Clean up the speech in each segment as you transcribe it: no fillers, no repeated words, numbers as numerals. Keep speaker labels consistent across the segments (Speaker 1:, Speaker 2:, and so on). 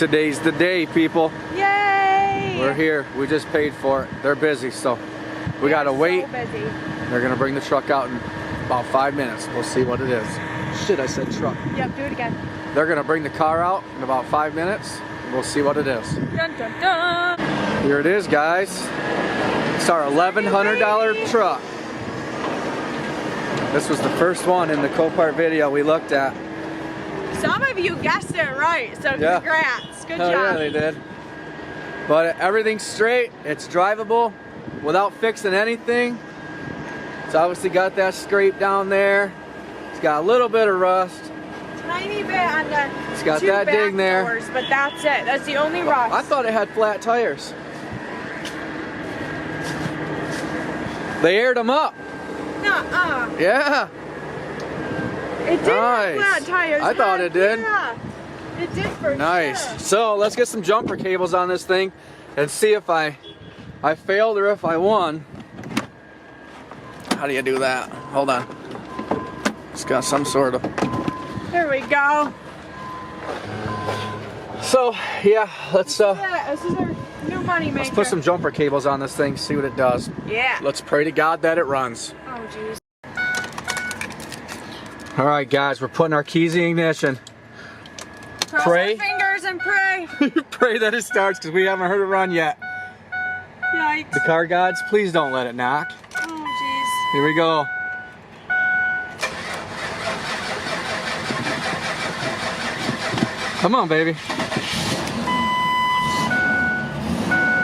Speaker 1: Today's the day, people.
Speaker 2: Yay!
Speaker 1: We're here. We just paid for it. They're busy, so we gotta wait.
Speaker 2: So busy.
Speaker 1: They're gonna bring the truck out in about 5 minutes. We'll see what it is. Shit, I said truck.
Speaker 2: Yep, do it again.
Speaker 1: They're gonna bring the car out in about 5 minutes. We'll see what it is.
Speaker 2: Dun, dun, dun.
Speaker 1: Here it is, guys. It's our $1,100 truck. This was the first one in the Copart video we looked at.
Speaker 2: Some of you guessed it right, so
Speaker 1: Yeah.
Speaker 2: congrats. Good
Speaker 1: Hell
Speaker 2: job.
Speaker 1: yeah, they did. But everything's straight. It's drivable without fixing anything. It's obviously got that scrape down there. It's got a little bit of rust.
Speaker 2: Tiny bit on the
Speaker 1: It's got
Speaker 2: two
Speaker 1: that
Speaker 2: back
Speaker 1: ding there.
Speaker 2: doors, but that's it. That's the only rust.
Speaker 1: I thought it had flat tires. They aired them up.
Speaker 2: Nuh-uh.
Speaker 1: Yeah.
Speaker 2: It did have flat tires.
Speaker 1: I thought it did.
Speaker 2: Yeah. It did for
Speaker 1: Nice.
Speaker 2: sure.
Speaker 1: So let's get some jumper cables on this thing and see if I failed or if I won. How do you do that? Hold on. It's got some sort of.
Speaker 2: There we go.
Speaker 1: So yeah, let's
Speaker 2: Yeah, this is our new money maker.
Speaker 1: let's put some jumper cables on this thing, see what it does.
Speaker 2: Yeah.
Speaker 1: Let's pray to God that it runs.
Speaker 2: Oh jeez.
Speaker 1: All right, guys, we're putting our keys in the ignition.
Speaker 2: Cross
Speaker 1: Pray.
Speaker 2: our fingers and pray.
Speaker 1: Pray that it starts because we haven't heard it run yet.
Speaker 2: Yikes.
Speaker 1: The car gods, please don't let it knock.
Speaker 2: Oh jeez.
Speaker 1: Here we go. Come on, baby.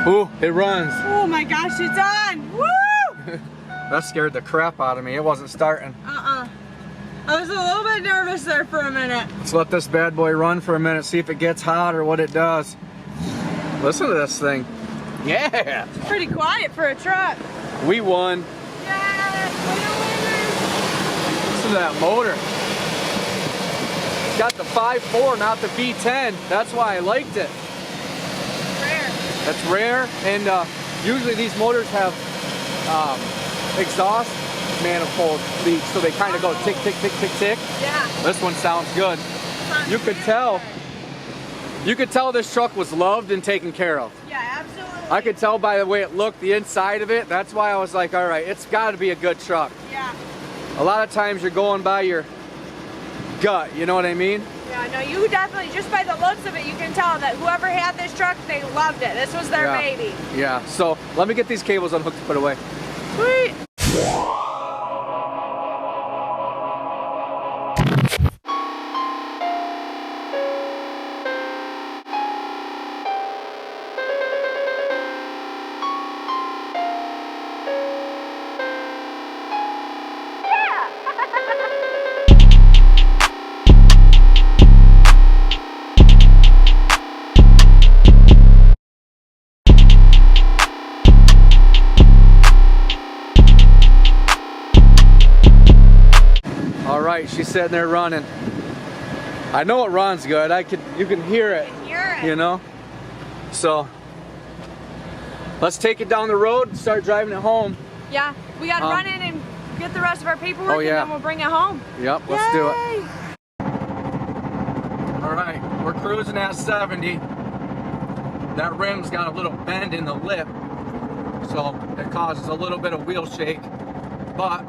Speaker 1: Ooh, it runs.
Speaker 2: Oh my gosh, it's on! Woo!
Speaker 1: That scared the crap out of me. It wasn't starting.
Speaker 2: I was a little bit nervous there for a minute.
Speaker 1: Let's let this bad boy run for a minute, see if it gets hot or what it does. Listen to this thing. Yeah!
Speaker 2: It's pretty quiet for a truck.
Speaker 1: We won.
Speaker 2: Yes!
Speaker 1: Listen to that motor. It's got the 5.4, not the V10. That's why I liked it.
Speaker 2: Rare.
Speaker 1: That's rare, and usually these motors have exhaust manifold leaks, so they kind of go tick, tick, tick, tick, tick.
Speaker 2: Yeah.
Speaker 1: This one sounds good.
Speaker 2: Sounds
Speaker 1: You could
Speaker 2: really
Speaker 1: tell.
Speaker 2: good.
Speaker 1: You could tell this truck was loved and taken care of.
Speaker 2: Yeah, absolutely.
Speaker 1: I could tell by the way it looked, the inside of it. That's why I was like, all right, it's got to be a good truck.
Speaker 2: Yeah.
Speaker 1: A lot of times you're going by your gut, you know what I mean?
Speaker 2: Yeah, no, you definitely, just by the looks of it, you can tell that whoever had this truck, they loved it. This was their
Speaker 1: Yeah.
Speaker 2: baby.
Speaker 1: Yeah, so let me get these cables unhooked to put away.
Speaker 2: Sweet.
Speaker 1: All right, she's sitting there running. I know it runs good. You can hear it.
Speaker 2: I can hear it.
Speaker 1: You know? So let's take it down the road and start driving it home.
Speaker 2: Yeah, we got to run in and get the rest of our paperwork,
Speaker 1: Oh, yeah.
Speaker 2: and then we'll bring it home.
Speaker 1: Yep, let's do it.
Speaker 2: Yay!
Speaker 1: All right, we're cruising at 70. That rim's got a little bend in the lip, so it causes a little bit of wheel shake, but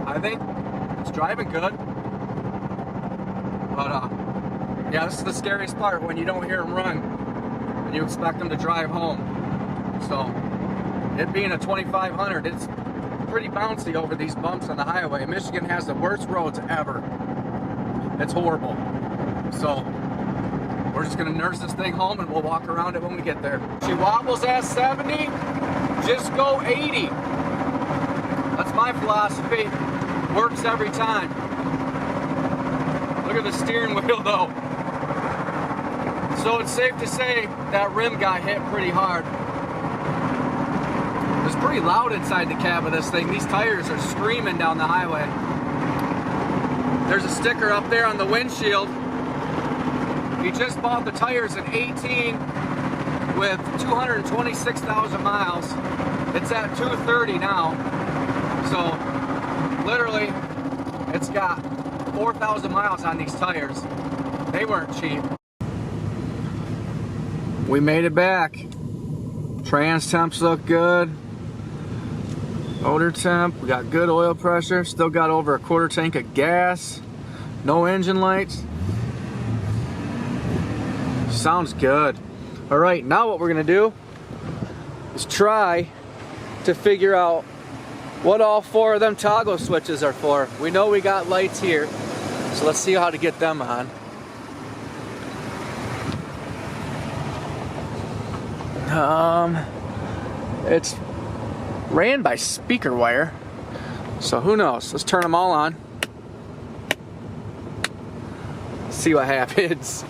Speaker 1: I think it's driving good. But yeah, this is the scariest part, when you don't hear them run and you expect them to drive home. So it being a 2500, it's pretty bouncy over these bumps on the highway. Michigan has the worst roads ever. It's horrible. So we're just gonna nurse this thing home and we'll walk around it when we get there. She wobbles at 70, just go 80. That's my philosophy. Works every time. Look at the steering wheel though. So it's safe to say that rim got hit pretty hard. It's pretty loud inside the cab of this thing. These tires are screaming down the highway. There's a sticker up there on the windshield. He just bought the tires in 18 with 226,000 miles. It's at 230 now. So literally, it's got 4,000 miles on these tires. They weren't cheap. We made it back. Trans temps look good. Motor temp, we got good oil pressure. Still got over a quarter tank of gas. No engine lights. Sounds good. All right, now what we're gonna do is try to figure out what all 4 of them toggle switches are for. We know we got lights here, so let's see how to get them on. It's ran by speaker wire, so who knows? Let's turn them all on. See what happens.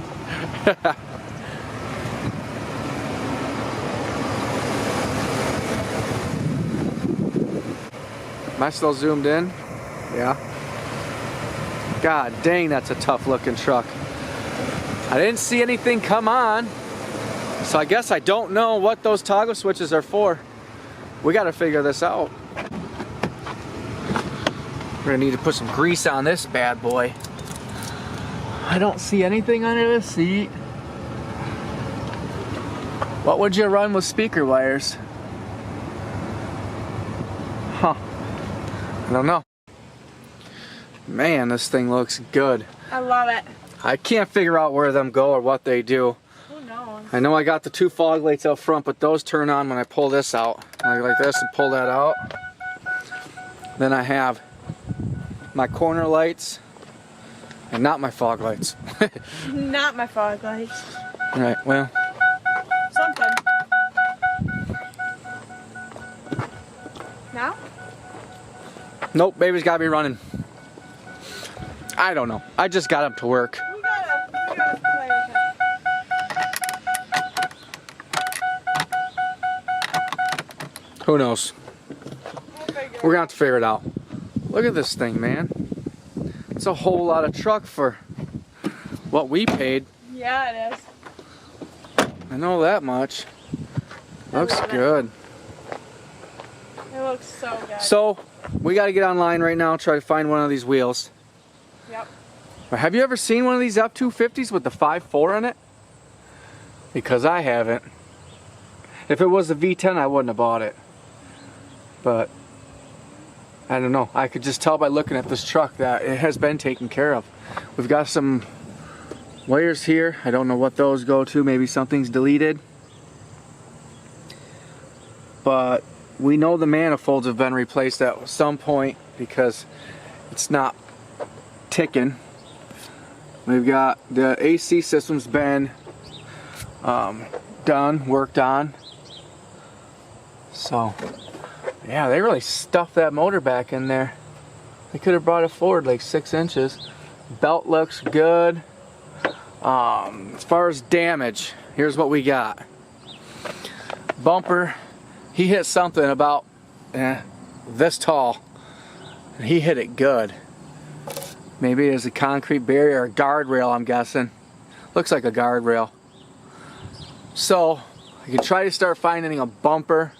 Speaker 1: Am I still zoomed in? Yeah. God dang, that's a tough looking truck. I didn't see anything come on, so I guess I don't know what those toggle switches are for. We gotta figure this out. We're gonna need to put some grease on this bad boy. I don't see anything under the seat. What would you run with speaker wires? Huh. I don't know. Man, this thing looks good.
Speaker 2: I love it.
Speaker 1: I can't figure out where them go or what they do.
Speaker 2: Who knows?
Speaker 1: I know I got the 2 fog lights out front, but those turn on when I pull this out. Like this and pull that out. Then I have my corner lights and not my fog lights.
Speaker 2: Not my fog lights.
Speaker 1: Alright, well.
Speaker 2: Something. Now?
Speaker 1: Nope, baby's gotta be running. I don't know. I just got up to work.
Speaker 2: We gotta play with it.
Speaker 1: Who knows? We're gonna have to figure it out. Look at this thing, man. It's a whole lot of truck for what we paid.
Speaker 2: Yeah, it is.
Speaker 1: I know that much. Looks good.
Speaker 2: It looks so good.
Speaker 1: So, we gotta get online right now and try to find one of these wheels.
Speaker 2: Yep.
Speaker 1: Have you ever seen one of these F-250s with the 5.4 in it? Because I haven't. If it was the V10, I wouldn't have bought it. But I don't know. I could just tell by looking at this truck that it has been taken care of. We've got some wires here. I don't know what those go to. Maybe something's deleted. But we know the manifolds have been replaced at some point because it's not ticking. We've got the AC system's been done, worked on. So yeah, they really stuffed that motor back in there. They could have brought it forward like 6 inches. Belt looks good. As far as damage, here's what we got. Bumper, he hit something about this tall. And he hit it good. Maybe it's a concrete barrier or a guardrail, I'm guessing. Looks like a guardrail. So I can try to start finding a bumper,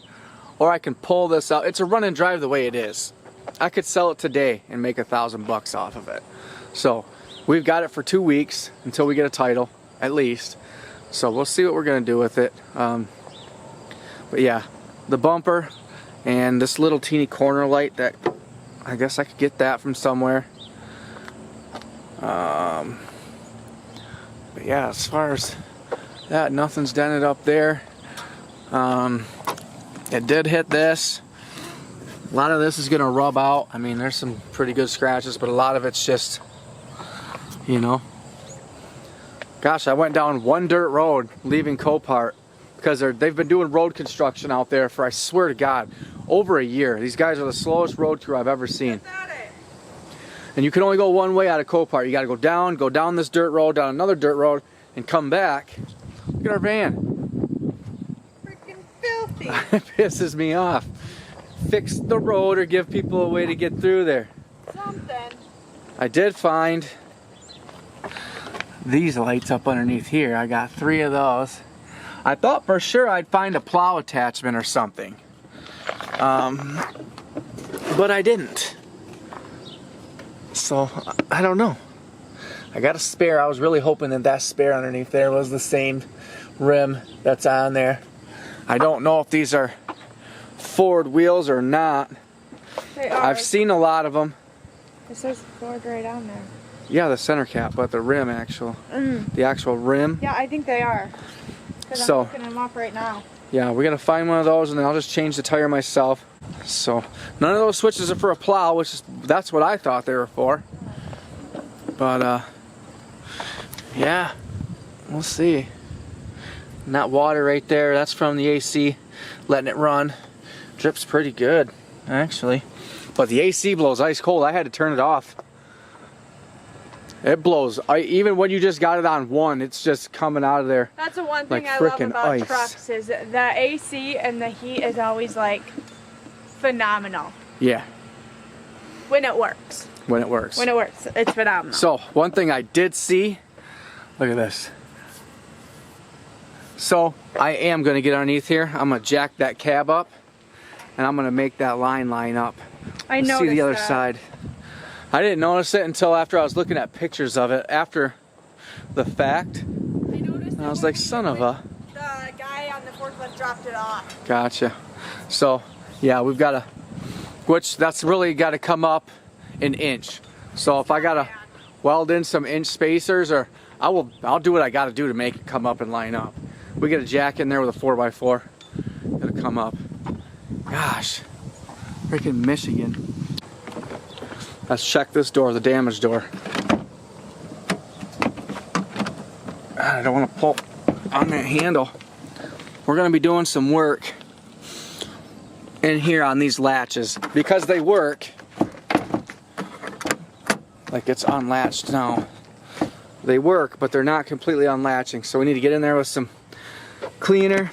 Speaker 1: or I can pull this out. It's a run and drive the way it is. I could sell it today and make $1,000 off of it. So we've got it for 2 weeks until we get a title, at least. So we'll see what we're gonna do with it. But yeah, the bumper and this little teeny corner light that I guess I could get that from somewhere. But yeah, as far as that, nothing's dented up there. It did hit this. A lot of this is gonna rub out. I mean, there's some pretty good scratches, but a lot of it's just, you know. Gosh, I went down one dirt road leaving Copart because they've been doing road construction out there for, I swear to God, over a year. These guys are the slowest road crew I've ever seen. And you can only go one way out of Copart. You gotta go down this dirt road, down another dirt road, and come back. Look at our van.
Speaker 2: Freaking filthy.
Speaker 1: It pisses me off. Fix the road or give people a way to get through there.
Speaker 2: Something.
Speaker 1: I did find these lights up underneath here. I got 3 of those. I thought for sure I'd find a plow attachment or something. But I didn't. So, I don't know. I got a spare. I was really hoping that that spare underneath there was the same rim that's on there. I don't know if these are Ford wheels or not.
Speaker 2: They are.
Speaker 1: I've seen a lot of them.
Speaker 2: It says Ford right on there.
Speaker 1: Yeah, the center cap, but the rim the actual rim.
Speaker 2: Yeah, I think they are. Because I'm looking them up right now.
Speaker 1: Yeah, we're gonna find one of those and then I'll just change the tire myself. So none of those switches are for a plow, that's what I thought they were for. But yeah, we'll see. And that water right there, that's from the AC, letting it run. Drips pretty good, actually. But the AC blows ice cold. I had to turn it off. It blows. Even when you just got it on 1, it's just coming out of there.
Speaker 2: That's the one thing
Speaker 1: like
Speaker 2: I love about
Speaker 1: ice.
Speaker 2: trucks is the AC and the heat is always like phenomenal.
Speaker 1: Yeah.
Speaker 2: When it works.
Speaker 1: When it works.
Speaker 2: When it works, it's phenomenal.
Speaker 1: So one thing I did see, look at this. So I am gonna get underneath here. I'm gonna jack that cab up and I'm gonna make that line up.
Speaker 2: I know.
Speaker 1: See the other side. I didn't notice it until after I was looking at pictures of it after the fact.
Speaker 2: I noticed.
Speaker 1: And I was like, son of a.
Speaker 2: The guy on the forklift dropped it off.
Speaker 1: Gotcha. So yeah, we've got to, that's really got to come up an inch. So if I gotta weld in some inch spacers, or I'll do what I gotta do to make it come up and line up. We get a jack in there with a 4x4. It'll come up. Gosh, freaking Michigan. Let's check this door, the damaged door. I don't want to pull on that handle. We're gonna be doing some work in here on these latches because they work. Like it's unlatched now. They work, but they're not completely unlatching. So we need to get in there with some cleaner.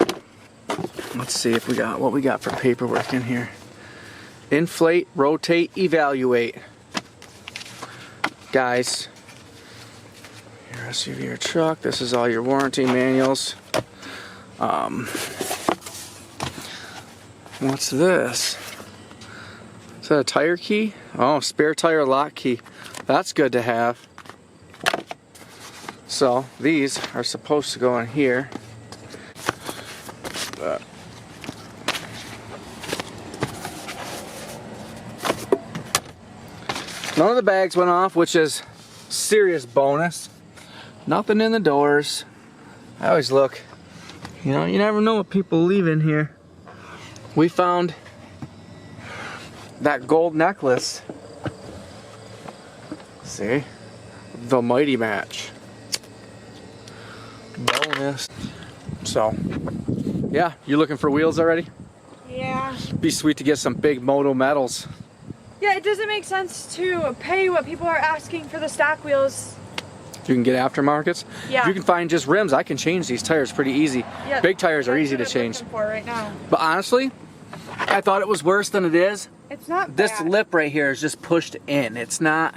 Speaker 1: Let's see if we got what we got for paperwork in here. Inflate, rotate, evaluate. Guys, your SUV, your truck. This is all your warranty manuals. What's this? Is that a tire key? Oh, spare tire lock key. That's good to have. So these are supposed to go in here. None of the bags went off, which is serious bonus. Nothing in the doors. I always look. You know, you never know what people leave in here. We found that gold necklace. See? The mighty match. Bonus. So, yeah, you looking for wheels already?
Speaker 2: Yeah.
Speaker 1: Be sweet to get some big moto metals.
Speaker 2: Yeah, it doesn't make sense to pay what people are asking for the stock wheels.
Speaker 1: You can get aftermarkets.
Speaker 2: Yeah.
Speaker 1: If you can find just rims, I can change these tires pretty easy.
Speaker 2: Yeah,
Speaker 1: big tires are easy to change.
Speaker 2: For right now.
Speaker 1: But honestly, I thought it was worse than it is.
Speaker 2: It's not bad.
Speaker 1: This lip right here is just pushed in. It's not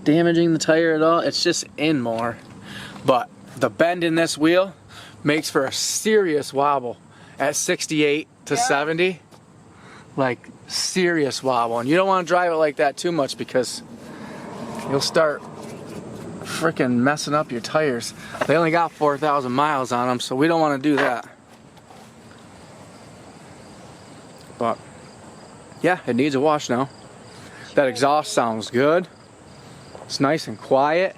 Speaker 1: damaging the tire at all. It's just in more. But the bend in this wheel makes for a serious wobble at 68 to 70. Like serious wobble. And you don't want to drive it like that too much because you'll start freaking messing up your tires. They only got 4,000 miles on them, so we don't want to do that. But yeah, it needs a wash now. That exhaust sounds good. It's nice and quiet.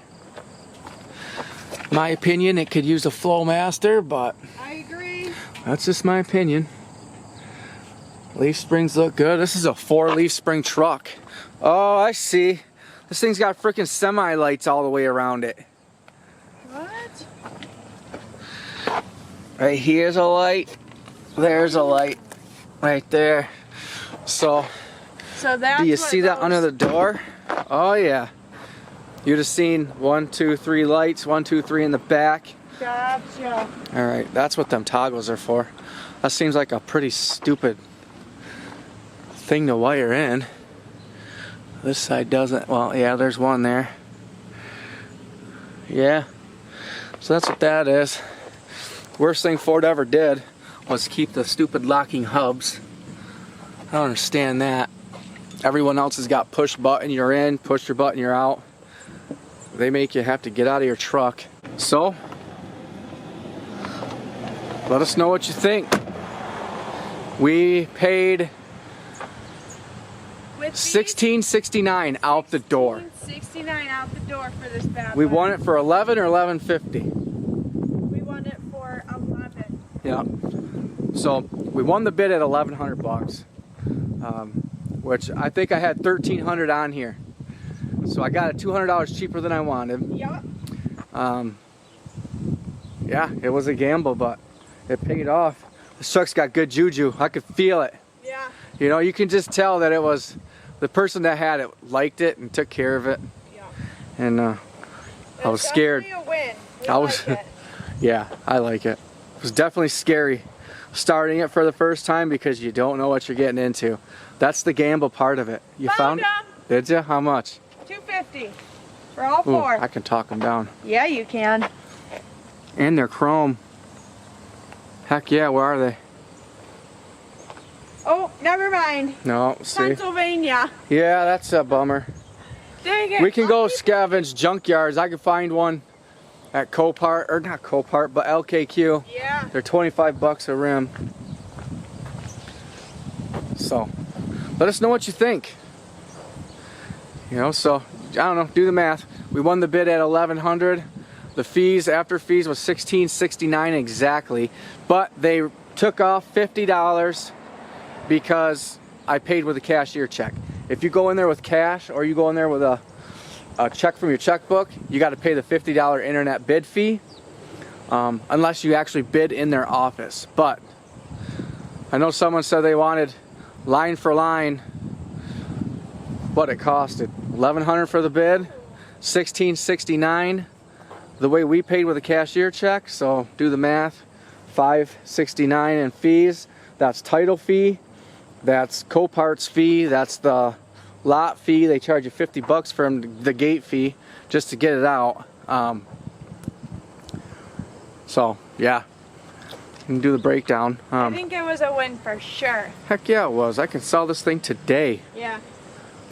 Speaker 1: My opinion, it could use a Flowmaster, but
Speaker 2: I agree.
Speaker 1: That's just my opinion. Leaf springs look good. This is a 4-leaf spring truck. Oh, I see. This thing's got freaking semi-lights all the way around it.
Speaker 2: What?
Speaker 1: Right here's a light. There's a light. Right there. So
Speaker 2: that's
Speaker 1: do you see that under the door? Oh yeah. You'd have seen 1, 2, 3 lights, 1, 2, 3 in the back.
Speaker 2: Gotcha.
Speaker 1: Alright, that's what them toggles are for. That seems like a pretty stupid thing to wire in. This side doesn't. Well, yeah, there's one there. Yeah. So that's what that is. Worst thing Ford ever did was keep the stupid locking hubs. I don't understand that. Everyone else has got push button, you're in, push your button, you're out. They make you have to get out of your truck. So, Let us know what you think. We paid $16.69 out the door.
Speaker 2: $16.69 out the door for this bad
Speaker 1: We
Speaker 2: boy.
Speaker 1: won it for $11 or $11.50.
Speaker 2: We won it for 11.
Speaker 1: Yeah. So we won the bid at $1,100, which I think I had $1,300 on here. So I got it $200 cheaper than I wanted.
Speaker 2: Yep.
Speaker 1: Yeah, it was a gamble, but it paid off. This truck's got good juju. I could feel it.
Speaker 2: Yeah.
Speaker 1: You know, you can just tell that it was the person that had it liked it and took care of it.
Speaker 2: Yeah.
Speaker 1: And I was scared.
Speaker 2: Definitely a win. We
Speaker 1: I was,
Speaker 2: like it.
Speaker 1: yeah, I like it. It was definitely scary starting it for the first time because you don't know what you're getting into. That's the gamble part of it. You found it? Did you? How much?
Speaker 2: $250 for all
Speaker 1: Ooh,
Speaker 2: four.
Speaker 1: I can talk them down.
Speaker 2: Yeah, you can.
Speaker 1: And they're chrome. Heck yeah, where are they?
Speaker 2: Oh, never mind.
Speaker 1: No, see?
Speaker 2: Pennsylvania.
Speaker 1: Yeah, that's a bummer.
Speaker 2: Dang it.
Speaker 1: We can go scavenge junkyards. I could find one at Copart, or not Copart, but LKQ.
Speaker 2: Yeah.
Speaker 1: They're 25 bucks a rim. So, let us know what you think. You know, so, I don't know, do the math. We won the bid at $1,100. The fees, after fees, was $16.69 exactly. But they took off $50 because I paid with a cashier check. If you go in there with cash or you go in there with a check from your checkbook, you got to pay the $50 internet bid fee, unless you actually bid in their office. But I know someone said they wanted line for line what it costed. $1,100 for the bid, $16.69 the way we paid with a cashier check. So do the math. $5.69 in fees. That's title fee. That's Copart's fee. That's the lot fee. They charge you 50 bucks from the gate fee just to get it out. So yeah, you can do the breakdown.
Speaker 2: I think it was a win for sure.
Speaker 1: Heck yeah, it was. I can sell this thing today.
Speaker 2: Yeah.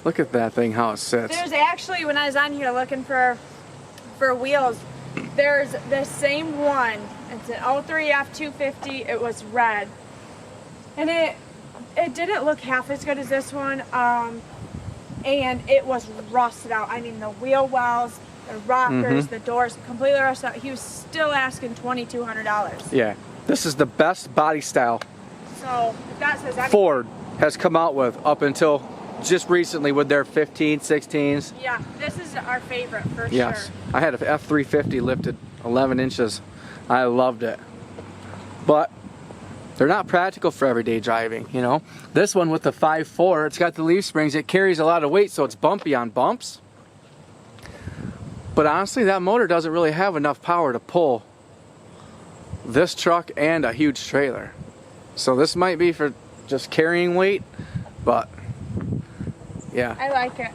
Speaker 1: Look at that thing, how it sits.
Speaker 2: There's actually, when I was on here looking for wheels, there's the same one. It's an 03 F250. It was red, and it didn't look half as good as this one. And it was rusted out. I mean, the wheel wells, the rockers, the doors, completely rusted out. He was still asking $2,200.
Speaker 1: Yeah, this is the best body style
Speaker 2: So if that says anything,
Speaker 1: Ford has come out with up until just recently with their 15, 16s.
Speaker 2: yeah, this is our favorite for
Speaker 1: Yes,
Speaker 2: sure.
Speaker 1: I had an F350 lifted 11 inches. I loved it. But they're not practical for everyday driving, you know. This one with the 5.4, it's got the leaf springs. It carries a lot of weight, so it's bumpy on bumps. But honestly, that motor doesn't really have enough power to pull this truck and a huge trailer. So this might be for just carrying weight, but yeah.
Speaker 2: I like it.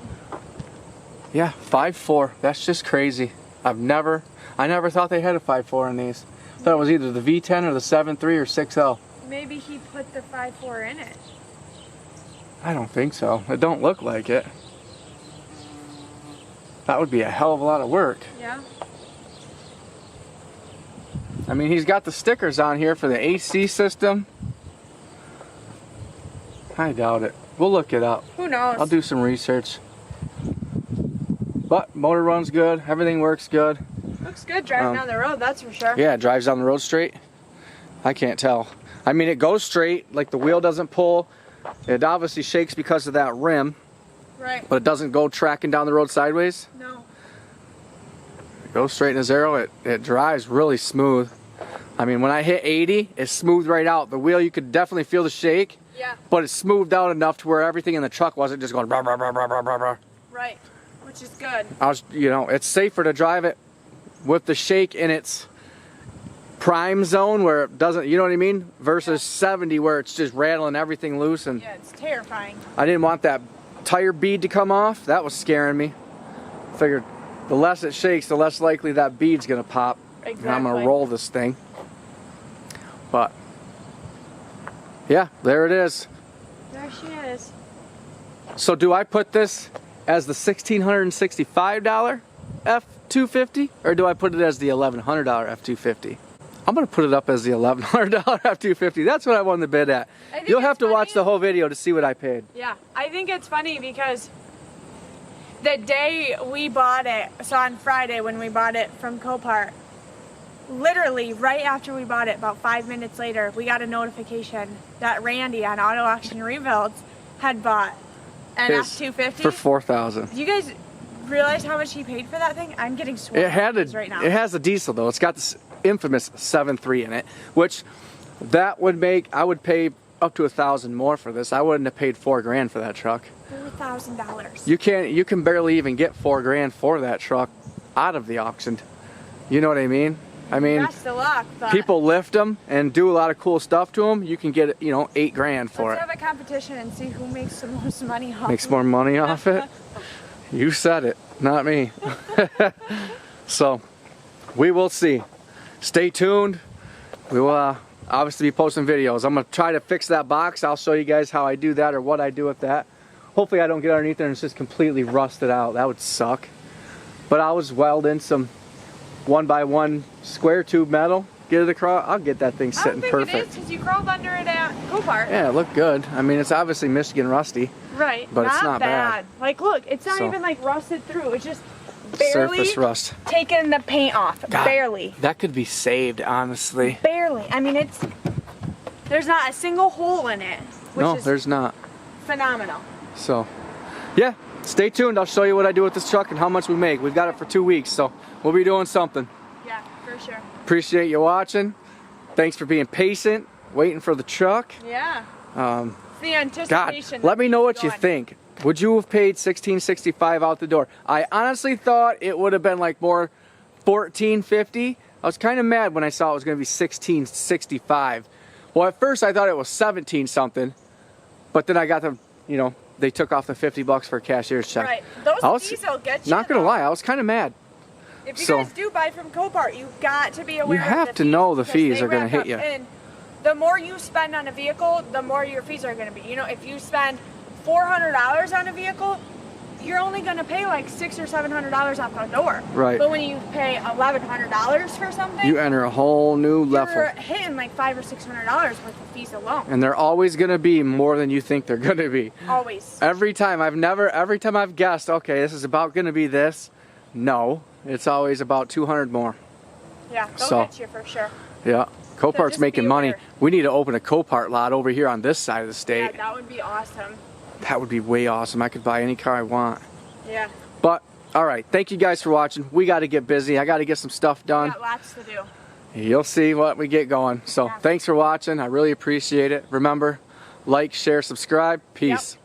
Speaker 1: Yeah, 5.4. That's just crazy. I never thought they had a 5.4 in these. I thought it was either the V10 or the 7.3 or 6L.
Speaker 2: Maybe he put the 5.4 in it.
Speaker 1: I don't think so. It don't look like it. That would be a hell of a lot of work.
Speaker 2: Yeah.
Speaker 1: I mean, he's got the stickers on here for the AC system. I doubt it. We'll look it up.
Speaker 2: Who knows?
Speaker 1: I'll do some research. But motor runs good. Everything works good.
Speaker 2: Looks good driving down the road, that's for sure.
Speaker 1: Yeah, it drives down the road straight. I can't tell. I mean, it goes straight, like the wheel doesn't pull. It obviously shakes because of that rim,
Speaker 2: Right.
Speaker 1: but it doesn't go tracking down the road sideways.
Speaker 2: No.
Speaker 1: It goes straight in a zero. It drives really smooth. I mean, when I hit 80, it smoothed right out. The wheel, you could definitely feel the shake,
Speaker 2: Yeah.
Speaker 1: but it smoothed out enough to where everything in the truck wasn't just going brah, brah, brah, brah, brah, brah, brah.
Speaker 2: Right. Which is good.
Speaker 1: You know, it's safer to drive it with the shake in its prime zone where it doesn't, you know what I mean? Versus 70 where it's just rattling everything loose. And
Speaker 2: Yeah, it's terrifying.
Speaker 1: I didn't want that tire bead to come off. That was scaring me. Figured the less it shakes, the less likely that bead's gonna pop.
Speaker 2: Exactly.
Speaker 1: And I'm gonna roll this thing. But yeah, there it is.
Speaker 2: There she is.
Speaker 1: So do I put this as the $1,665 F250 or do I put it as the $1,100 F250? I'm gonna put it up as the $1,100 F-250. That's what I won the bid at. You'll have to watch the whole video to see what I paid.
Speaker 2: Yeah, I think it's funny because the day we bought it, so on Friday when we bought it from Copart, literally right after we bought it, about 5 minutes later, we got a notification that Randy on Auto Auction Rebuilds had bought an F-250
Speaker 1: for $4,000.
Speaker 2: Do you guys realize how much he paid for that thing? I'm getting sweaty right now.
Speaker 1: It has a diesel though. It's got this infamous 7.3 in it, which that would make, I would pay up to $1,000 more for this. I wouldn't have paid $4 grand for that truck.
Speaker 2: $4,000.
Speaker 1: You can barely even get $4 grand for that truck out of the auction. You know what I mean? I mean,
Speaker 2: best of luck, but
Speaker 1: people lift them and do a lot of cool stuff to them. You can get, you know, $8 grand for
Speaker 2: Let's
Speaker 1: it.
Speaker 2: have a competition and see who makes the most money off
Speaker 1: Makes more money off it? You said it, not me. So, we will see. Stay tuned. We will obviously be posting videos. I'm going to try to fix that box. I'll show you guys how I do that or what I do with that. Hopefully I don't get underneath there and it's just completely rusted out. That would suck. But I'll just weld in some 1x1 square tube metal, get it across. I'll get that thing sitting perfect.
Speaker 2: I don't think it is because you crawled under it at Copart.
Speaker 1: Yeah, it looked good. I mean, it's obviously Michigan rusty.
Speaker 2: Right.
Speaker 1: But it's not bad.
Speaker 2: Like, look, it's not even like rusted through. It's just barely
Speaker 1: surface rust.
Speaker 2: Taking the paint off.
Speaker 1: God,
Speaker 2: barely.
Speaker 1: That could be saved, honestly.
Speaker 2: Barely. I mean, there's not a single hole in it.
Speaker 1: No, there's not.
Speaker 2: Phenomenal.
Speaker 1: So, yeah, stay tuned. I'll show you what I do with this truck and how much we make. We've got it for 2 weeks, so we'll be doing something.
Speaker 2: Yeah, for sure.
Speaker 1: Appreciate you watching. Thanks for being patient, waiting for the truck.
Speaker 2: Yeah. It's the anticipation.
Speaker 1: God, let me know what you think. Would you have paid $1,665 out the door? I honestly thought it would have been like more $1,450. I was kind of mad when I saw it was going to be $1,665. Well, at first I thought it was 17 something, but then I got the, you know, they took off the $50 for a cashier's check.
Speaker 2: Right. Those fees will get you.
Speaker 1: Not gonna lie, I was kind of mad.
Speaker 2: If you guys do buy from Copart, you've got to be aware.
Speaker 1: You have to know the fees are gonna hit you.
Speaker 2: And the more you spend on a vehicle, the more your fees are gonna be. You know, if you spend $400 on a vehicle, you're only gonna pay like $600 or $700 off the door.
Speaker 1: Right.
Speaker 2: But when you pay $1,100 for something,
Speaker 1: you enter a whole new level.
Speaker 2: You're hitting like $500 or $600 worth of fees alone.
Speaker 1: And they're always gonna be more than you think they're gonna be.
Speaker 2: Always.
Speaker 1: Every time I've guessed, okay, this is about gonna be this. No, it's always about 200 more.
Speaker 2: Yeah, they'll hit you for sure.
Speaker 1: Yeah. Copart's
Speaker 2: so
Speaker 1: making money. We need to open a Copart lot over here on this side of the state.
Speaker 2: Yeah, that would be awesome.
Speaker 1: That would be way awesome. I could buy any car I want.
Speaker 2: Yeah.
Speaker 1: But, alright, thank you guys for watching. We got to get busy. I got to get some stuff done.
Speaker 2: We got lots to do.
Speaker 1: You'll see what we get going. So, thanks for watching. I really appreciate it. Remember, like, share, subscribe. Peace.
Speaker 2: Yep.